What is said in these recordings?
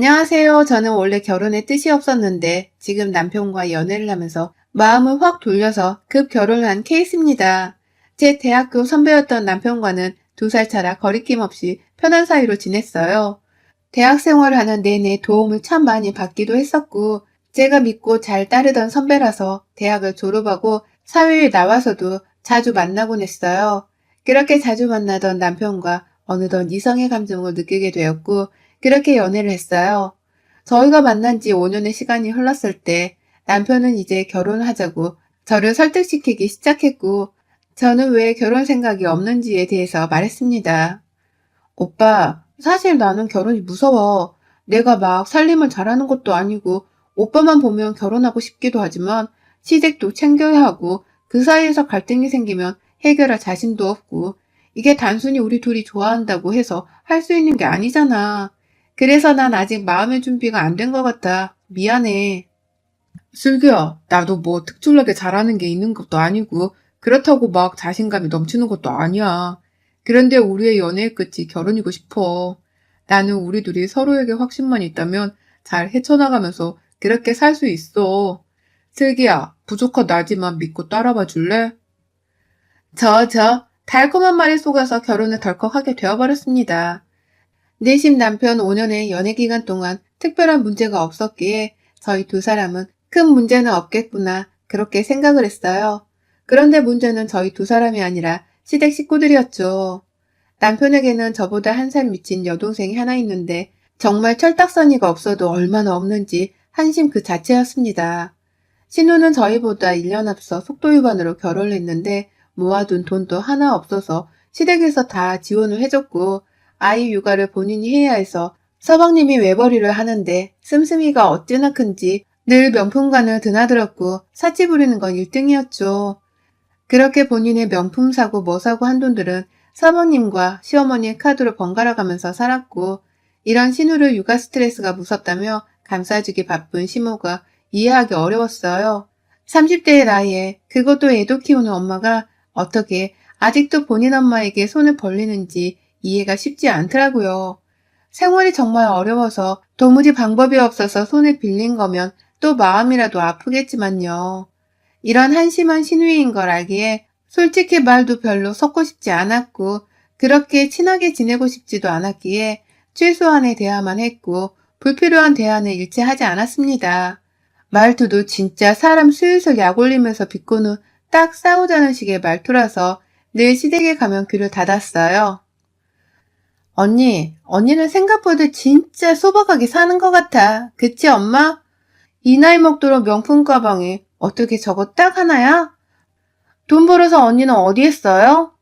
안녕하세요. 저는 원래 결혼에 뜻이 없었는데 지금 남편과 연애를 하면서 마음을 확 돌려서 급 결혼을 한 케이스입니다. 제 대학교 선배였던 남편과는 2살 차라 거리낌 없이 편한 사이로 지냈어요. 대학 생활을 하는 내내 도움을 참 많이 받기도 했었고, 제가 믿고 잘 따르던 선배라서 대학을 졸업하고 사회에 나와서도 자주 만나곤 했어요. 그렇게 자주 만나던 남편과 어느덧 이성의 감정을 느끼게 되었고, 그렇게 연애를 했어요. 저희가 만난 지 5년의 시간이 흘렀을 때 남편은 이제 결혼하자고 저를 설득시키기 시작했고, 저는 왜 결혼 생각이 없는지에 대해서 말했습니다. 오빠, 사실 나는 결혼이 무서워. 내가 막 살림을 잘하는 것도 아니고, 오빠만 보면 결혼하고 싶기도 하지만, 시댁도 챙겨야 하고, 그 사이에서 갈등이 생기면 해결할 자신도 없고, 이게 단순히 우리 둘이 좋아한다고 해서 할 수 있는 게 아니잖아. 그래서 난 아직 마음의 준비가 안 된 것 같아. 미안해. 슬기야, 나도 뭐 특출나게 잘하는 게 있는 것도 아니고, 그렇다고 막 자신감이 넘치는 것도 아니야. 그런데 우리의 연애의 끝이 결혼이고 싶어. 나는 우리 둘이 서로에게 확신만 있다면 잘 헤쳐나가면서 그렇게 살 수 있어. 슬기야, 부족한 나지만 믿고 따라봐 줄래? 달콤한 말에 속아서 결혼을 덜컥하게 되어버렸습니다. 내심 남편 5년의 연애 기간 동안 특별한 문제가 없었기에 저희 2사람은 큰 문제는 없겠구나 그렇게 생각을 했어요. 그런데 문제는 저희 2사람이 아니라 시댁 식구들이었죠. 남편에게는 저보다 1살 미친 여동생이 하나 있는데 정말 철딱서니가 없어도 얼마나 없는지 한심 그 자체였습니다. 신우는 저희보다 1년 앞서 속도 위반으로 결혼을 했는데 모아둔 돈도 하나 없어서 시댁에서 다 지원을 해줬고 아이 육아를 본인이 해야 해서 서방님이 외벌이를 하는데 씀씀이가 어찌나 큰지 늘 명품관을 드나들었고 사치 부리는 건 1등이었죠. 그렇게 본인의 명품 사고 뭐 사고 한 돈들은 사모님과 시어머니의 카드로 번갈아 가면서 살았고 이런 신우를 육아 스트레스가 무섭다며 감싸주기 바쁜 시모가 이해하기 어려웠어요. 30대의 나이에 그것도 애도 키우는 엄마가 어떻게 아직도 본인 엄마에게 손을 벌리는지 이해가 쉽지 않더라고요. 생활이 정말 어려워서 도무지 방법이 없어서 손을 빌린 거면 또 마음이라도 아프겠지만요. 이런 한심한 신우이인 걸 알기에 솔직히 말도 별로 섞고 싶지 않았고 그렇게 친하게 지내고 싶지도 않았기에 최소한의 대화만 했고 불필요한 대화는 일체 하지 않았습니다. 말투도 진짜 사람 슬슬 약올리면서 비꼬는 딱 싸우자는 식의 말투라서 늘 시댁에 가면 귀를 닫았어요. 언니는 생각보다 진짜 소박하게 사는 것 같아. 그치, 엄마? 이 나이 먹도록 명품 가방에 어떻게 저거 딱 하나야? 돈 벌어서 언니는 어디에 써요?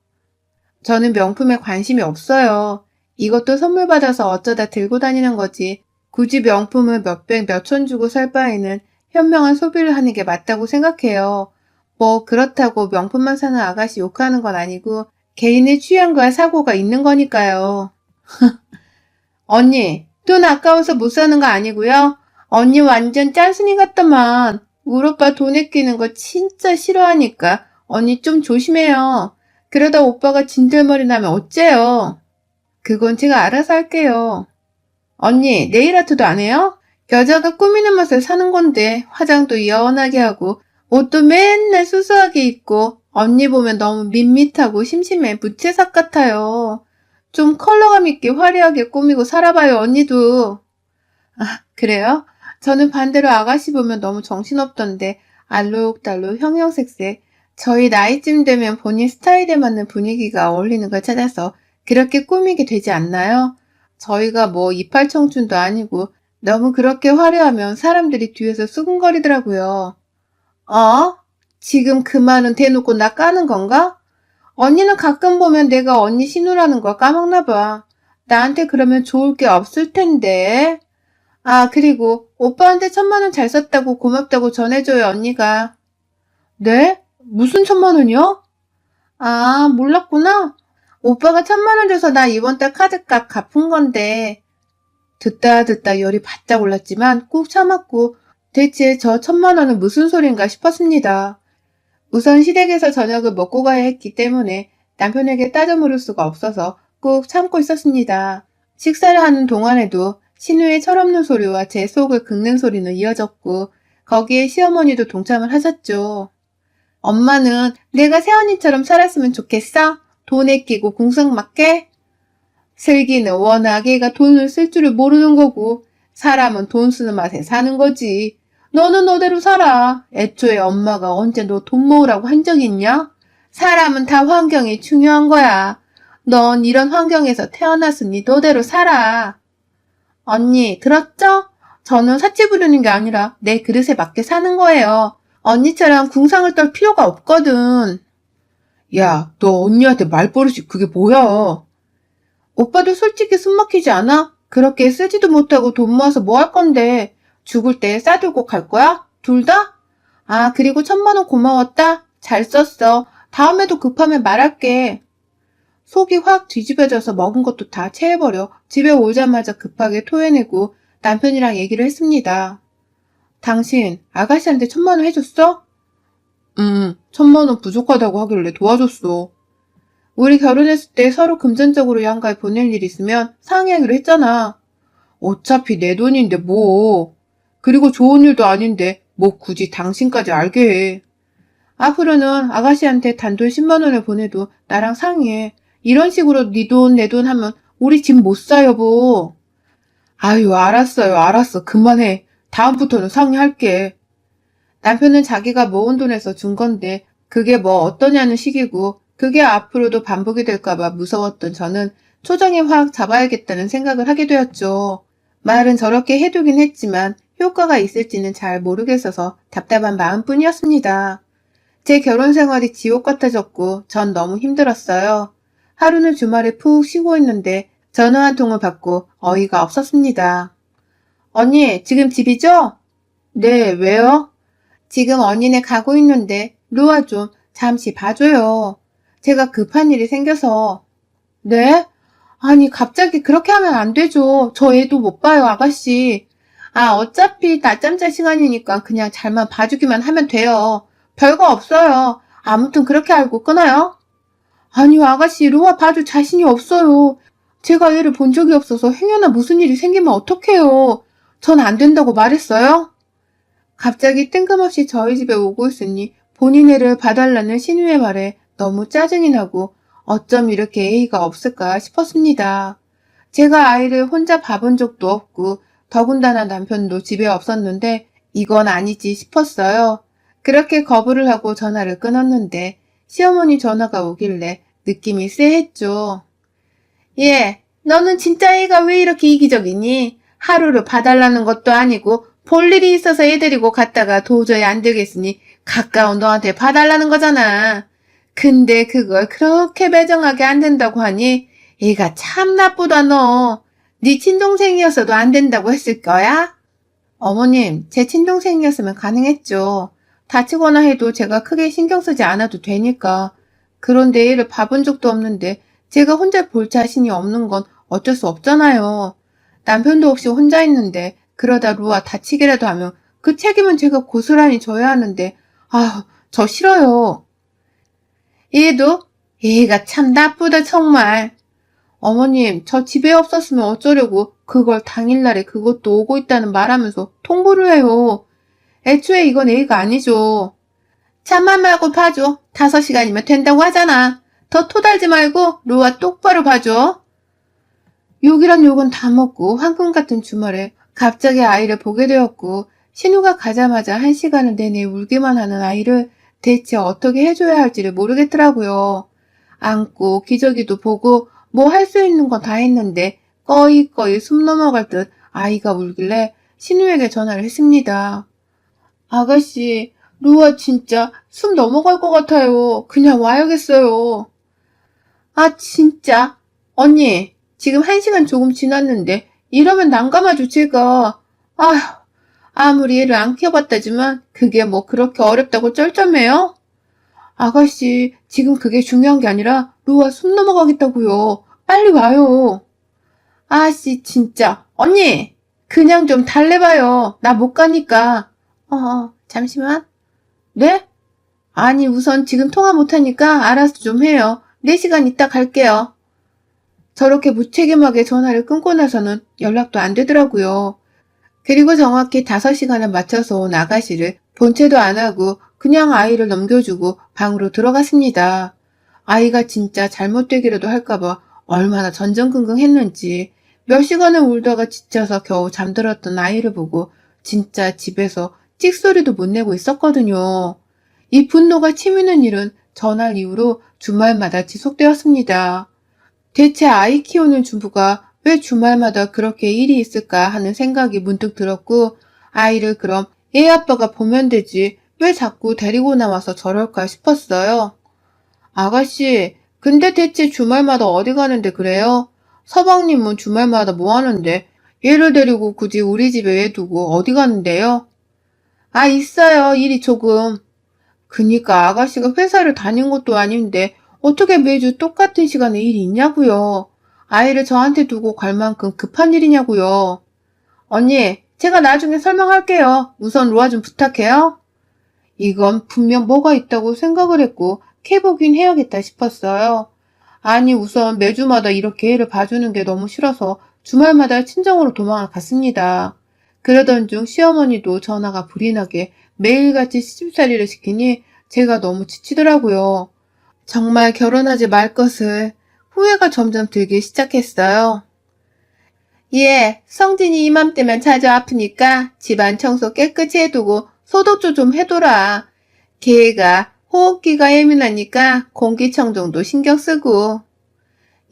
저는 명품에 관심이 없어요. 이것도 선물 받아서 어쩌다 들고 다니는 거지. 굳이 명품을 몇백 몇천 주고 살 바에는 현명한 소비를 하는 게 맞다고 생각해요. 뭐 그렇다고 명품만 사는 아가씨 욕하는 건 아니고 개인의 취향과 사고가 있는 거니까요. 언니, 돈 아까워서 못 사는 거 아니고요? 언니 완전 짠순이 같더만. 우리 오빠 돈에 끼는 거 진짜 싫어하니까 언니 좀 조심해요. 그러다 오빠가 진들머리 나면 어째요? 그건 제가 알아서 할게요. 언니, 네일 아트도 안 해요? 여자가 꾸미는 맛을 사는 건데 화장도 연하게 하고 옷도 맨날 수수하게 입고 언니 보면 너무 밋밋하고 심심해 무채색 같아요. 좀 컬러감 있게 화려하게 꾸미고 살아봐요, 언니도. 아, 그래요? 저는 반대로 아가씨 보면 너무 정신없던데 알록달록 형형색색 저희 나이쯤 되면 본인 스타일에 맞는 분위기가 어울리는 걸 찾아서 그렇게 꾸미게 되지 않나요? 저희가 뭐 이팔 청춘도 아니고 너무 그렇게 화려하면 사람들이 뒤에서 수근거리더라고요. 어? 지금 그 말은 대놓고 나 까는 건가? 언니는 가끔 보면 내가 언니 신우라는 걸 까먹나 봐. 나한테 그러면 좋을 게 없을 텐데. 아, 그리고 오빠한테 1,000만 원 잘 썼다고 고맙다고 전해줘요, 언니가. 네? 무슨 1,000만 원이요? 아, 몰랐구나. 오빠가 1,000만 원 줘서 나 이번 달 카드값 갚은 건데. 듣다 열이 바짝 올랐지만 꾹 참았고 대체 저 1,000만 원은 무슨 소린가 싶었습니다. 우선 시댁에서 저녁을 먹고 가야 했기 때문에 남편에게 따져 물을 수가 없어서 꾹 참고 있었습니다. 식사를 하는 동안에도 신우의 철없는 소리와 제 속을 긁는 소리는 이어졌고 거기에 시어머니도 동참을 하셨죠. 엄마는 내가 새언니처럼 살았으면 좋겠어? 돈에 끼고 궁상맞게? 슬기는 워낙 애가 돈을 쓸 줄을 모르는 거고 사람은 돈 쓰는 맛에 사는 거지. 너는 너대로 살아. 애초에 엄마가 언제 너 돈 모으라고 한 적 있냐? 사람은 다 환경이 중요한 거야. 넌 이런 환경에서 태어났으니 너대로 살아. 언니, 들었죠? 저는 사치 부리는 게 아니라 내 그릇에 맞게 사는 거예요. 언니처럼 궁상을 떨 필요가 없거든. 야, 너 언니한테 말버릇이 그게 뭐야? 오빠도 솔직히 숨 막히지 않아? 그렇게 쓰지도 못하고 돈 모아서 뭐 할 건데? 죽을 때 싸들고 갈 거야? 둘 다? 아, 그리고 1,000만 원 고마웠다? 잘 썼어. 다음에도 급하면 말할게. 속이 확 뒤집어져서 먹은 것도 다 체해버려 집에 오자마자 급하게 토해내고 남편이랑 얘기를 했습니다. 당신 아가씨한테 1,000만 원 해줬어? 1,000만 원 부족하다고 하길래 도와줬어. 우리 결혼했을 때 서로 금전적으로 양가에 보낼 일 있으면 상의하기로 했잖아. 어차피 내 돈인데 뭐. 그리고 좋은 일도 아닌데 뭐 굳이 당신까지 알게 해. 앞으로는 아가씨한테 단돈 10만 원을 보내도 나랑 상의해. 이런 식으로 네 돈 내 돈 하면 우리 집 못 사 여보. 아유 알았어요 알았어 그만해. 다음부터는 상의할게. 남편은 자기가 모은 돈에서 준 건데 그게 뭐 어떠냐는 식이고 그게 앞으로도 반복이 될까봐 무서웠던 저는 초장에 확 잡아야겠다는 생각을 하게 되었죠. 말은 저렇게 해두긴 했지만 효과가 있을지는 잘 모르겠어서 답답한 마음뿐이었습니다. 제 결혼 생활이 지옥 같아졌고 전 너무 힘들었어요. 하루는 주말에 푹 쉬고 있는데 전화 한 통을 받고 어이가 없었습니다. 언니, 지금 집이죠? 네, 왜요? 지금 언니네 가고 있는데 루아 좀 잠시 봐줘요. 제가 급한 일이 생겨서. 네? 아니, 갑자기 그렇게 하면 안 되죠. 저 애도 못 봐요, 아가씨. 아, 어차피 낮잠 잘 시간이니까 그냥 잘만 봐주기만 하면 돼요. 별거 없어요. 아무튼 그렇게 알고 끊어요. 아니요, 아가씨, 루아 봐줄 자신이 없어요. 제가 얘를 본 적이 없어서 행여나 무슨 일이 생기면 어떡해요. 전 안 된다고 말했어요? 갑자기 뜬금없이 저희 집에 오고 있으니 본인 애를 봐달라는 신우의 말에 너무 짜증이 나고 어쩜 이렇게 예의가 없을까 싶었습니다. 제가 아이를 혼자 봐본 적도 없고 더군다나 남편도 집에 없었는데 이건 아니지 싶었어요. 그렇게 거부를 하고 전화를 끊었는데 시어머니 전화가 오길래 느낌이 쎄했죠. 예, 너는 진짜 애가 왜 이렇게 이기적이니? 하루를 봐달라는 것도 아니고 볼 일이 있어서 애 데리고 갔다가 도저히 안 되겠으니 가까운 너한테 봐달라는 거잖아. 근데 그걸 그렇게 매정하게 안 된다고 하니 애가 참 나쁘다 너. 네 친동생이었어도 안 된다고 했을 거야? 어머님, 제 친동생이었으면 가능했죠. 다치거나 해도 제가 크게 신경 쓰지 않아도 되니까. 그런데 애를 봐본 적도 없는데 제가 혼자 볼 자신이 없는 건 어쩔 수 없잖아요. 남편도 없이 혼자 있는데 그러다 루아 다치기라도 하면 그 책임은 제가 고스란히 져야 하는데 저 싫어요. 얘도? 얘가 참 나쁘다 정말. 어머님, 저 집에 없었으면 어쩌려고 그걸 당일날에 그것도 오고 있다는 말하면서 통보를 해요. 애초에 이건 애가 아니죠. 참만 말고 봐줘. 5시간이면 된다고 하잖아. 더 토달지 말고 루아 똑바로 봐줘. 욕이란 욕은 다 먹고 황금 같은 주말에 갑자기 아이를 보게 되었고 신우가 가자마자 1시간을 내내 울기만 하는 아이를 대체 어떻게 해줘야 할지를 모르겠더라고요. 안고 기저귀도 보고 뭐 할 수 있는 건 다 했는데 꺼이꺼이 숨 넘어갈 듯 아이가 울길래 신우에게 전화를 했습니다. 아가씨, 루아 진짜 숨 넘어갈 것 같아요. 그냥 와야겠어요. 아, 진짜. 언니, 지금 1시간 조금 지났는데 이러면 난감하죠, 제가. 아휴, 아무리 애를 안 키워봤다지만 그게 뭐 그렇게 어렵다고 쩔쩔매요? 아가씨, 지금 그게 중요한 게 아니라 루아 숨 넘어가겠다고요. 빨리 와요. 아씨, 진짜. 언니, 그냥 좀 달래봐요. 나 못 가니까. 잠시만. 네? 아니, 우선 지금 통화 못하니까 알아서 좀 해요. 4시간 있다 갈게요. 저렇게 무책임하게 전화를 끊고 나서는 연락도 안 되더라고요. 그리고 정확히 5시간을 맞춰서 온 아가씨를 본체도 안 하고 그냥 아이를 넘겨주고 방으로 들어갔습니다. 아이가 진짜 잘못되기라도 할까봐 얼마나 전전긍긍했는지 몇 시간을 울다가 지쳐서 겨우 잠들었던 아이를 보고 진짜 집에서 찍소리도 못 내고 있었거든요. 이 분노가 치미는 일은 전날 이후로 주말마다 지속되었습니다. 대체 아이 키우는 주부가 왜 주말마다 그렇게 일이 있을까 하는 생각이 문득 들었고, 아이를 그럼 애 아빠가 보면 되지 왜 자꾸 데리고 나와서 저럴까 싶었어요. 아가씨, 근데 대체 주말마다 어디 가는데 그래요? 서방님은 주말마다 뭐 하는데 얘를 데리고 굳이 우리 집에 왜 두고 어디 가는데요? 아, 있어요. 일이 조금. 그니까 아가씨가 회사를 다닌 것도 아닌데 어떻게 매주 똑같은 시간에 일이 있냐고요. 아이를 저한테 두고 갈 만큼 급한 일이냐고요. 언니, 제가 나중에 설명할게요. 우선 로아 좀 부탁해요. 이건 분명 뭐가 있다고 생각을 했고 캐보긴 해야겠다 싶었어요. 아니 우선 매주마다 이렇게 애를 봐주는 게 너무 싫어서 주말마다 친정으로 도망을 갔습니다. 그러던 중 시어머니도 전화가 불이 나게 매일같이 시집살이를 시키니 제가 너무 지치더라고요. 정말 결혼하지 말 것을 후회가 점점 들기 시작했어요. 예, 성진이 이맘때면 자주 아프니까 집안 청소 깨끗이 해두고 소독도 좀 해둬라. 걔가 호흡기가 예민하니까 공기청정도 신경 쓰고.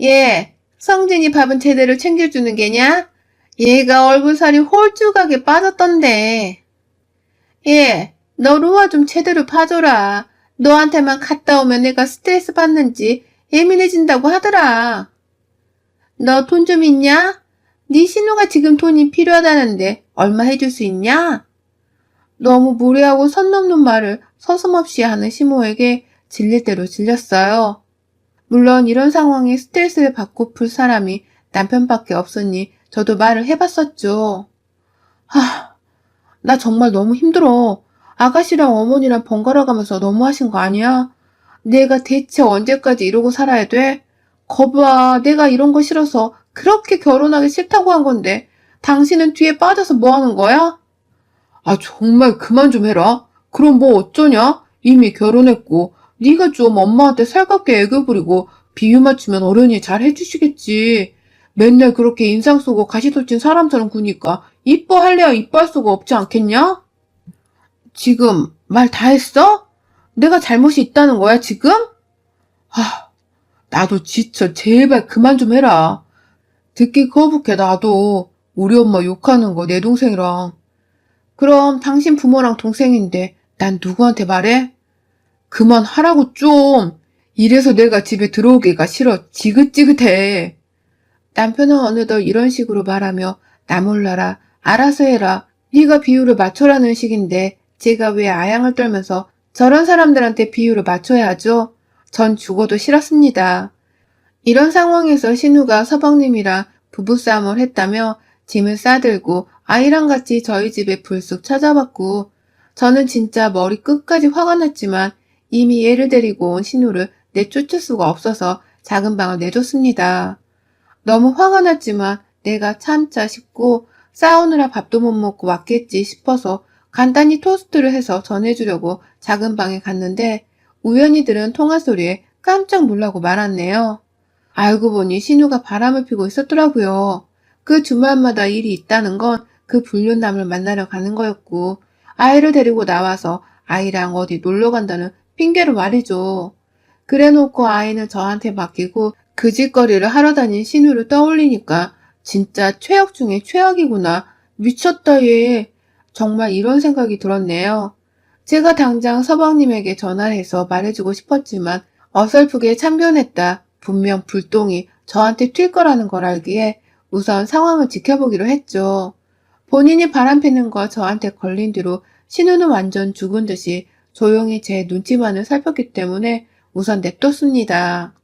예, 성진이 밥은 제대로 챙겨주는 게냐? 얘가 얼굴살이 홀쭉하게 빠졌던데. 예, 너 로아 좀 제대로 봐줘라. 너한테만 갔다 오면 내가 스트레스 받는지 예민해진다고 하더라. 너 돈 좀 있냐? 네 신우가 지금 돈이 필요하다는데 얼마 해줄 수 있냐? 너무 무례하고 선 넘는 말을 서슴없이 하는 시모에게 질릴 대로 질렸어요. 물론 이런 상황에 스트레스를 받고 풀 사람이 남편밖에 없으니 저도 말을 해봤었죠. 나 정말 너무 힘들어. 아가씨랑 어머니랑 번갈아 가면서 너무하신 거 아니야? 내가 대체 언제까지 이러고 살아야 돼? 거봐, 내가 이런 거 싫어서 그렇게 결혼하기 싫다고 한 건데 당신은 뒤에 빠져서 뭐 하는 거야? 아, 정말 그만 좀 해라. 그럼 뭐 어쩌냐? 이미 결혼했고 네가 좀 엄마한테 살갑게 애교 부리고 비유 맞추면 어른이 잘 해주시겠지. 맨날 그렇게 인상 쓰고 가시돋친 사람처럼 구니까 이뻐할래야 이뻐할 수가 없지 않겠냐? 지금 말 다 했어? 내가 잘못이 있다는 거야, 지금? 나도 지쳐. 제발 그만 좀 해라. 듣기 거북해, 나도. 우리 엄마 욕하는 거 내 동생이랑. 그럼 당신 부모랑 동생인데 난 누구한테 말해? 그만하라고 좀. 이래서 내가 집에 들어오기가 싫어. 지긋지긋해. 남편은 어느덧 이런 식으로 말하며 나 몰라라. 알아서 해라. 네가 비율을 맞춰라는 식인데 제가 왜 아양을 떨면서 저런 사람들한테 비율을 맞춰야 하죠? 전 죽어도 싫었습니다. 이런 상황에서 신우가 서방님이랑 부부싸움을 했다며 짐을 싸들고 아이랑 같이 저희 집에 불쑥 찾아왔고 저는 진짜 머리 끝까지 화가 났지만 이미 얘를 데리고 온 신우를 내쫓을 수가 없어서 작은 방을 내줬습니다. 너무 화가 났지만 내가 참자 싶고 싸우느라 밥도 못 먹고 왔겠지 싶어서 간단히 토스트를 해서 전해주려고 작은 방에 갔는데 우연히 들은 통화 소리에 깜짝 놀라고 말았네요. 알고 보니 신우가 바람을 피고 있었더라고요. 그 주말마다 일이 있다는 건 그 불륜남을 만나러 가는 거였고 아이를 데리고 나와서 아이랑 어디 놀러 간다는 핑계로 말이죠. 그래놓고 아이는 저한테 맡기고 그 짓거리를 하러 다닌 신우를 떠올리니까 진짜 최악 중에 최악이구나. 미쳤다 얘. 정말 이런 생각이 들었네요. 제가 당장 서방님에게 전화를 해서 말해주고 싶었지만 어설프게 참견했다. 분명 불똥이 저한테 튈 거라는 걸 알기에 우선 상황을 지켜보기로 했죠. 본인이 바람피는 거 저한테 걸린 뒤로 신우는 완전 죽은 듯이 조용히 제 눈치만을 살폈기 때문에 우선 냅뒀습니다.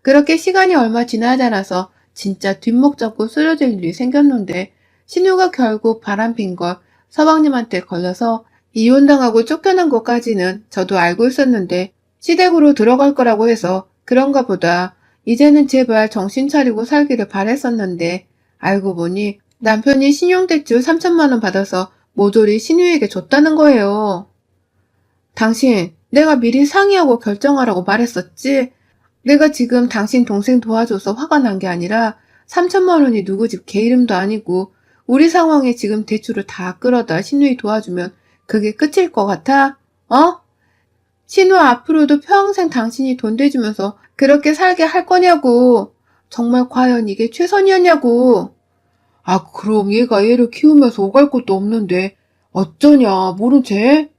그렇게 시간이 얼마 지나지 않아서 진짜 뒷목 잡고 쓰러질 일이 생겼는데 신우가 결국 바람핀 걸 서방님한테 걸려서 이혼당하고 쫓겨난 것까지는 저도 알고 있었는데 시댁으로 들어갈 거라고 해서 그런가 보다 이제는 제발 정신 차리고 살기를 바랬었는데 알고 보니 남편이 신용대출 3천만 원 받아서 모조리 신우에게 줬다는 거예요. 당신, 내가 미리 상의하고 결정하라고 말했었지? 내가 지금 당신 동생 도와줘서 화가 난 게 아니라 3천만 원이 누구 집 개 이름도 아니고 우리 상황에 지금 대출을 다 끌어다 신우이 도와주면 그게 끝일 것 같아? 어? 신우 앞으로도 평생 당신이 돈 대주면서 그렇게 살게 할 거냐고. 정말 과연 이게 최선이었냐고. 아, 그럼 얘가 얘를 키우면서 오갈 것도 없는데 어쩌냐, 모른 채?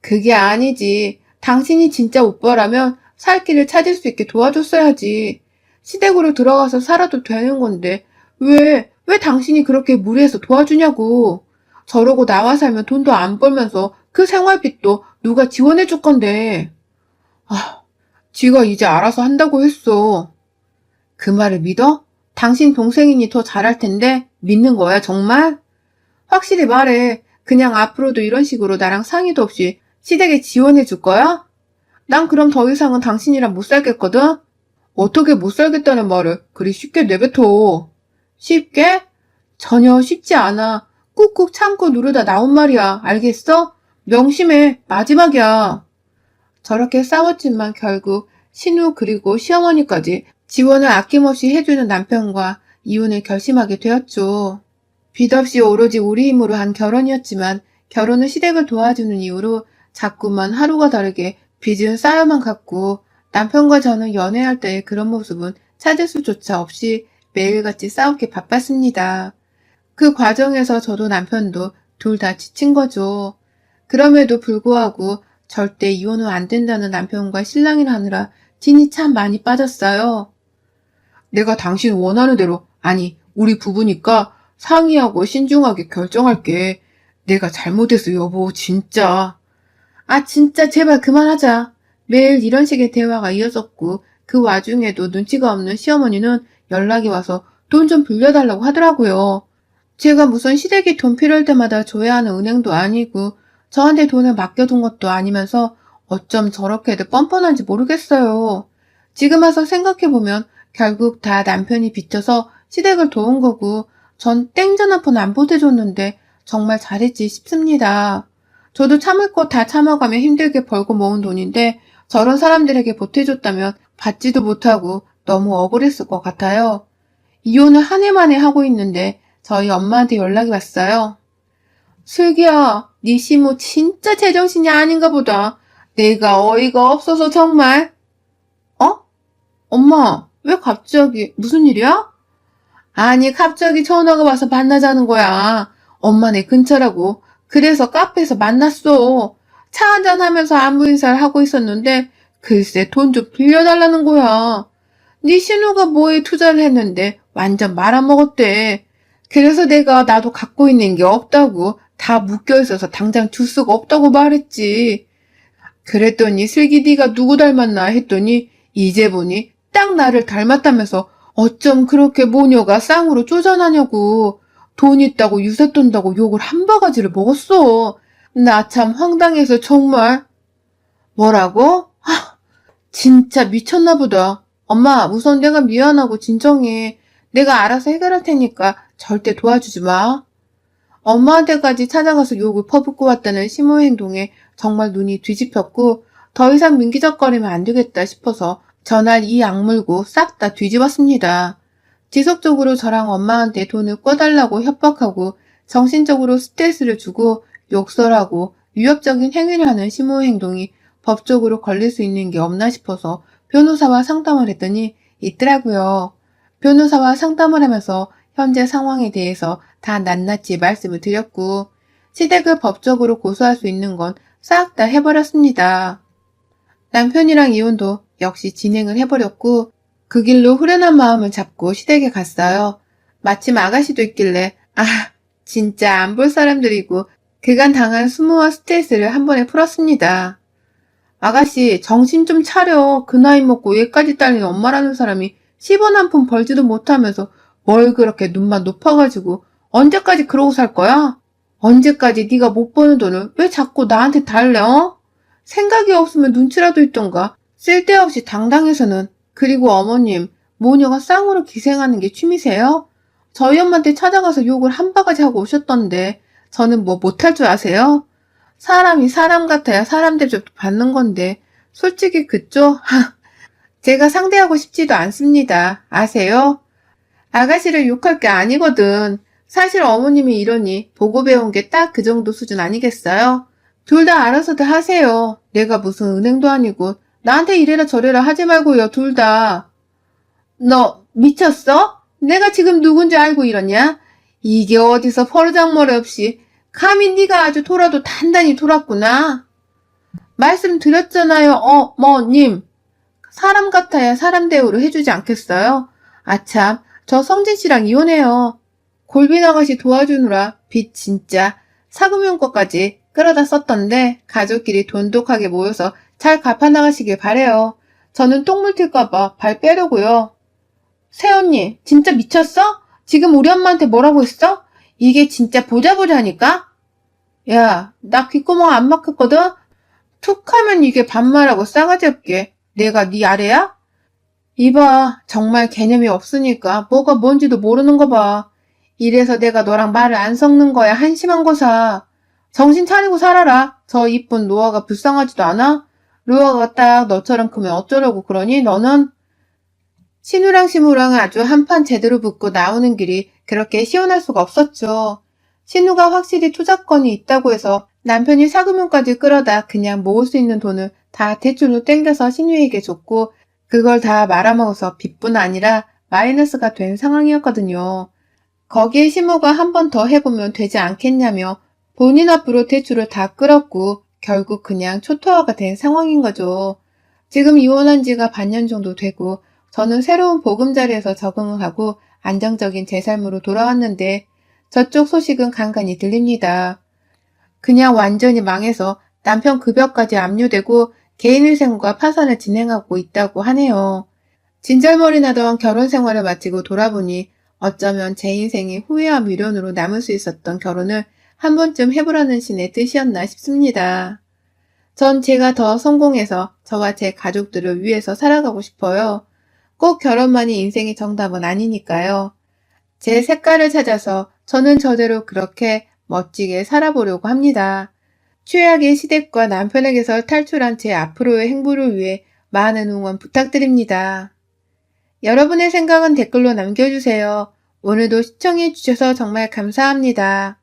그게 아니지. 당신이 진짜 오빠라면 살 길을 찾을 수 있게 도와줬어야지. 시댁으로 들어가서 살아도 되는 건데 왜 당신이 그렇게 무리해서 도와주냐고. 저러고 나와 살면 돈도 안 벌면서 그 생활비도 누가 지원해 줄 건데. 아, 지가 이제 알아서 한다고 했어. 그 말을 믿어? 당신 동생이니 더 잘할 텐데 믿는 거야, 정말? 확실히 말해. 그냥 앞으로도 이런 식으로 나랑 상의도 없이 시댁에 지원해 줄 거야? 난 그럼 더 이상은 당신이랑 못 살겠거든? 어떻게 못 살겠다는 말을 그리 쉽게 내뱉어. 쉽게? 전혀 쉽지 않아. 꾹꾹 참고 누르다 나온 말이야. 알겠어? 명심해. 마지막이야. 저렇게 싸웠지만 결국 신우 그리고 시어머니까지 지원을 아낌없이 해주는 남편과 이혼을 결심하게 되었죠. 빚 없이 오로지 우리 힘으로 한 결혼이었지만 결혼 후 시댁을 도와주는 이유로 자꾸만 하루가 다르게 빚은 쌓여만 갔고 남편과 저는 연애할 때의 그런 모습은 찾을 수조차 없이 매일같이 싸우게 바빴습니다. 그 과정에서 저도 남편도 둘 다 지친 거죠. 그럼에도 불구하고 절대 이혼 후 안 된다는 남편과 신랑이라 하느라 진이 참 많이 빠졌어요. 내가 당신 원하는 대로, 아니, 우리 부부니까 상의하고 신중하게 결정할게. 내가 잘못했어, 여보, 진짜. 아, 진짜 제발 그만하자. 매일 이런 식의 대화가 이어졌고 그 와중에도 눈치가 없는 시어머니는 연락이 와서 돈 좀 빌려달라고 하더라고요. 제가 무슨 시댁이 돈 필요할 때마다 줘야 하는 은행도 아니고 저한테 돈을 맡겨둔 것도 아니면서 어쩜 저렇게들 뻔뻔한지 모르겠어요. 지금 와서 생각해보면 결국 다 남편이 빚져서 시댁을 도운 거고 전 땡전 한 푼 안 보태줬는데 정말 잘했지 싶습니다. 저도 참을 거 다 참아가며 힘들게 벌고 모은 돈인데 저런 사람들에게 보태줬다면 받지도 못하고 너무 억울했을 것 같아요. 이혼을 한 해 만에 하고 있는데 저희 엄마한테 연락이 왔어요. 슬기야, 네 시모 진짜 제정신이 아닌가 보다. 내가 어이가 없어서 정말. 어? 엄마, 왜 갑자기 무슨 일이야? 아니, 갑자기 전화가 와서 만나자는 거야. 엄마 내 근처라고. 그래서 카페에서 만났어. 차 한잔하면서 안부 인사를 하고 있었는데 글쎄 돈 좀 빌려달라는 거야. 네 신우가 뭐에 투자를 했는데 완전 말아먹었대. 그래서 내가 나도 갖고 있는 게 없다고 다 묶여있어서 당장 줄 수가 없다고 말했지. 그랬더니 슬기 네가 누구 닮았나 했더니 이제 보니 딱 나를 닮았다면서 어쩜 그렇게 모녀가 쌍으로 쪼잔하냐고. 돈 있다고 유세 떤다고 욕을 한 바가지를 먹었어. 나 참 황당해서 정말. 뭐라고? 진짜 미쳤나 보다. 엄마, 우선 내가 미안하고 진정해. 내가 알아서 해결할 테니까 절대 도와주지 마. 엄마한테까지 찾아가서 욕을 퍼붓고 왔다는 시모의 행동에 정말 눈이 뒤집혔고 더 이상 민기적거리면 안 되겠다 싶어서 전날 이 악물고 싹 다 뒤집었습니다. 지속적으로 저랑 엄마한테 돈을 꿔달라고 협박하고 정신적으로 스트레스를 주고 욕설하고 위협적인 행위를 하는 시모의 행동이 법적으로 걸릴 수 있는 게 없나 싶어서 변호사와 상담을 했더니 있더라고요. 변호사와 상담을 하면서 현재 상황에 대해서 다 낱낱이 말씀을 드렸고 시댁을 법적으로 고소할 수 있는 건 싹 다 해버렸습니다. 남편이랑 이혼도 역시 진행을 해버렸고 그 길로 후련한 마음을 잡고 시댁에 갔어요. 마침 아가씨도 있길래 진짜 안 볼 사람들이고 그간 당한 수모와 스트레스를 한 번에 풀었습니다. 아가씨 정신 좀 차려. 그 나이 먹고 얘까지 딸린 엄마라는 사람이 10원 한 푼 벌지도 못하면서 뭘 그렇게 눈만 높아가지고 언제까지 그러고 살 거야? 언제까지 네가 못 버는 돈을 왜 자꾸 나한테 달래? 생각이 없으면 눈치라도 있던가. 쓸데없이 당당해서는. 그리고 어머님, 모녀가 쌍으로 기생하는 게 취미세요? 저희 엄마한테 찾아가서 욕을 한 바가지 하고 오셨던데 저는 뭐 못할 줄 아세요? 사람이 사람 같아야 사람 대접 받는 건데 솔직히 그쪽? 제가 상대하고 싶지도 않습니다. 아세요? 아가씨를 욕할 게 아니거든. 사실 어머님이 이러니 보고 배운 게 딱 그 정도 수준 아니겠어요? 둘 다 알아서들 하세요. 내가 무슨 은행도 아니고 나한테 이래라 저래라 하지 말고요, 둘 다. 너 미쳤어? 내가 지금 누군지 알고 이러냐? 이게 어디서 버르장머리 없이 감히 네가 아주 돌아도 단단히 돌았구나. 말씀드렸잖아요, 어머님. 사람 같아야 사람 대우를 해주지 않겠어요? 아참, 저 성진 씨랑 이혼해요. 골빈 아가씨 도와주느라 빚 진짜 사금융 것까지 끌어다 썼던데 가족끼리 돈독하게 모여서 잘 갚아나가시길 바래요. 저는 똥물 튈까봐 발 빼려고요. 새언니, 진짜 미쳤어? 지금 우리 엄마한테 뭐라고 했어? 이게 진짜 보자보자니까? 야, 나 귓구멍 안 막혔거든? 툭 하면 이게 반말하고 싸가지 없게. 내가 네 아래야? 이봐, 정말 개념이 없으니까 뭐가 뭔지도 모르는 거 봐. 이래서 내가 너랑 말을 안 섞는 거야, 한심한 거사. 정신 차리고 살아라. 저 이쁜 로아가 불쌍하지도 않아? 로아가 딱 너처럼 크면 어쩌려고 그러니, 너는? 신우랑 시무랑은 아주 한판 제대로 붙고 나오는 길이 그렇게 시원할 수가 없었죠. 신우가 확실히 투자권이 있다고 해서 남편이 사금융까지 끌어다 그냥 모을 수 있는 돈을 다 대출로 땡겨서 신우에게 줬고 그걸 다 말아먹어서 빚뿐 아니라 마이너스가 된 상황이었거든요. 거기에 시무가 한 번 더 해보면 되지 않겠냐며 본인 앞으로 대출을 다 끌었고 결국 그냥 초토화가 된 상황인 거죠. 지금 이혼한 지가 반년 정도 되고 저는 새로운 보금자리에서 적응을 하고 안정적인 제 삶으로 돌아왔는데 저쪽 소식은 간간히 들립니다. 그냥 완전히 망해서 남편 급여까지 압류되고 개인회생과 파산을 진행하고 있다고 하네요. 진절머리 나던 결혼 생활을 마치고 돌아보니 어쩌면 제 인생의 후회와 미련으로 남을 수 있었던 결혼을 한 번쯤 해보라는 신의 뜻이었나 싶습니다. 전 제가 더 성공해서 저와 제 가족들을 위해서 살아가고 싶어요. 꼭 결혼만이 인생의 정답은 아니니까요. 제 색깔을 찾아서 저는 저대로 그렇게 멋지게 살아보려고 합니다. 최악의 시댁과 남편에게서 탈출한 제 앞으로의 행보를 위해 많은 응원 부탁드립니다. 여러분의 생각은 댓글로 남겨주세요. 오늘도 시청해주셔서 정말 감사합니다.